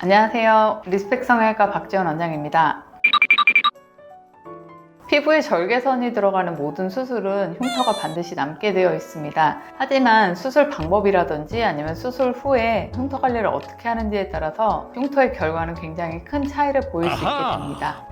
안녕하세요. 리스펙 성형외과 박지원 원장입니다. 피부에 절개선이 들어가는 모든 수술은 흉터가 반드시 남게 되어 있습니다. 하지만 수술 방법이라든지 아니면 수술 후에 흉터 관리를 어떻게 하는지에 따라서 흉터의 결과는 굉장히 큰 차이를 보일 수 있게 됩니다.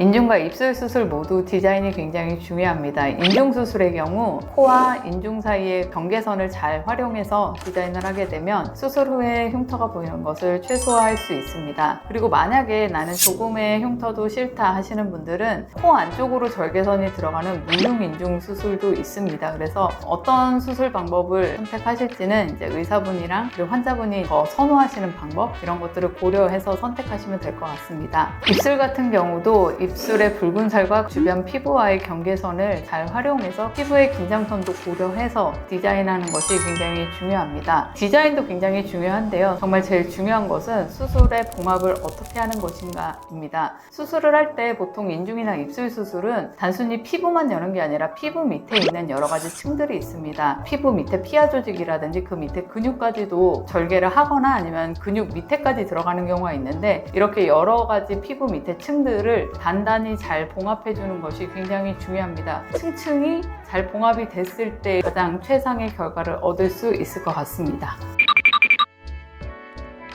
인중과 입술 수술 모두 디자인이 굉장히 중요합니다. 인중 수술의 경우 코와 인중 사이의 경계선을 잘 활용해서 디자인을 하게 되면 수술 후에 흉터가 보이는 것을 최소화할 수 있습니다. 그리고 만약에 나는 조금의 흉터도 싫다 하시는 분들은 코 안쪽으로 절개선이 들어가는 무흉 인중 수술도 있습니다. 그래서 어떤 수술 방법을 선택하실지는 이제 의사분이랑 그리고 환자분이 더 선호하시는 방법 이런 것들을 고려해서 선택하시면 될 것 같습니다. 입술 같은 경우도 입술의 붉은 살과 주변 피부와의 경계선을 잘 활용해서 피부의 긴장선도 고려해서 디자인하는 것이 굉장히 중요합니다. 디자인도 굉장히 중요한데요. 정말 제일 중요한 것은 수술의 봉합을 어떻게 하는 것인가입니다. 수술을 할 때 보통 인중이나 입술 수술은 단순히 피부만 여는 게 아니라 피부 밑에 있는 여러 가지 층들이 있습니다. 피부 밑에 피하 조직이라든지 그 밑에 근육까지도 절개를 하거나 아니면 근육 밑에까지 들어가는 경우가 있는데 이렇게 여러 가지 피부 밑에 층들을 단단히 잘 봉합해 주는 것이 굉장히 중요합니다. 층층이 잘 봉합이 됐을 때 가장 최상의 결과를 얻을 수 있을 것 같습니다.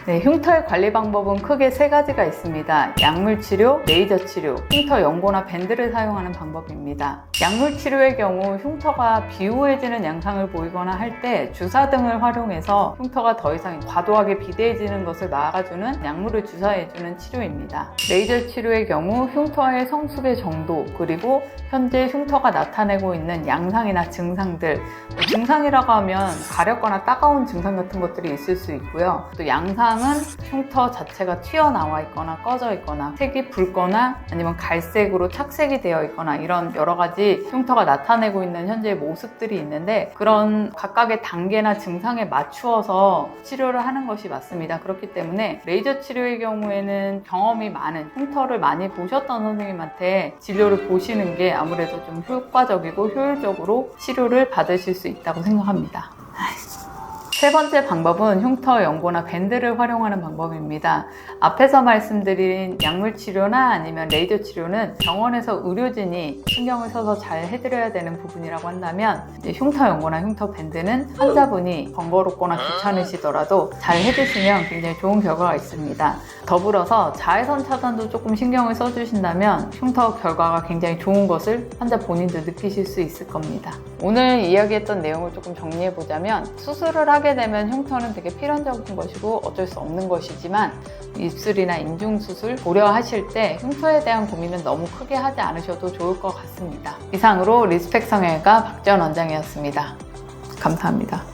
네, 흉터의 관리 방법은 크게 세 가지가 있습니다. 약물 치료, 레이저 치료, 흉터 연고나 밴드를 사용하는 방법입니다. 약물 치료의 경우 흉터가 비우해지는 양상을 보이거나 할 때 주사 등을 활용해서 흉터가 더 이상 과도하게 비대해지는 것을 막아주는 약물을 주사해주는 치료입니다. 레이저 치료의 경우 흉터의 성숙의 정도 그리고 현재 흉터가 나타내고 있는 양상이나 증상들, 증상이라고 하면 가렵거나 따가운 증상 같은 것들이 있을 수 있고요. 또 양상은 흉터 자체가 튀어나와 있거나 꺼져 있거나 색이 붉거나 아니면 갈색으로 착색이 되어 있거나 이런 여러 가지 흉터가 나타내고 있는 현재의 모습들이 있는데 그런 각각의 단계나 증상에 맞추어서 치료를 하는 것이 맞습니다. 그렇기 때문에 레이저 치료의 경우에는 경험이 많은 흉터를 많이 보셨던 선생님한테 진료를 보시는 게 아무래도 좀 효과적이고 효율적으로 치료를 받으실 수 있다고 생각합니다. 세 번째 방법은 흉터 연고나 밴드를 활용하는 방법입니다. 앞에서 말씀드린 약물 치료나 아니면 레이저 치료는 병원에서 의료진이 신경을 써서 잘 해드려야 되는 부분이라고 한다면 흉터 연고나 흉터 밴드는 환자분이 번거롭거나 귀찮으시더라도 잘 해주시면 굉장히 좋은 결과가 있습니다. 더불어서 자외선 차단도 조금 신경을 써주신다면 흉터 결과가 굉장히 좋은 것을 환자 본인도 느끼실 수 있을 겁니다. 오늘 이야기했던 내용을 조금 정리해보자면 수술을 하게 되면 흉터는 되게 필연적인 것이고 어쩔 수 없는 것이지만 입술이나 인중 수술 고려하실 때 흉터에 대한 고민은 너무 크게 하지 않으셔도 좋을 것 같습니다. 이상으로 리스펙 성형외과 박지원 원장이었습니다. 감사합니다.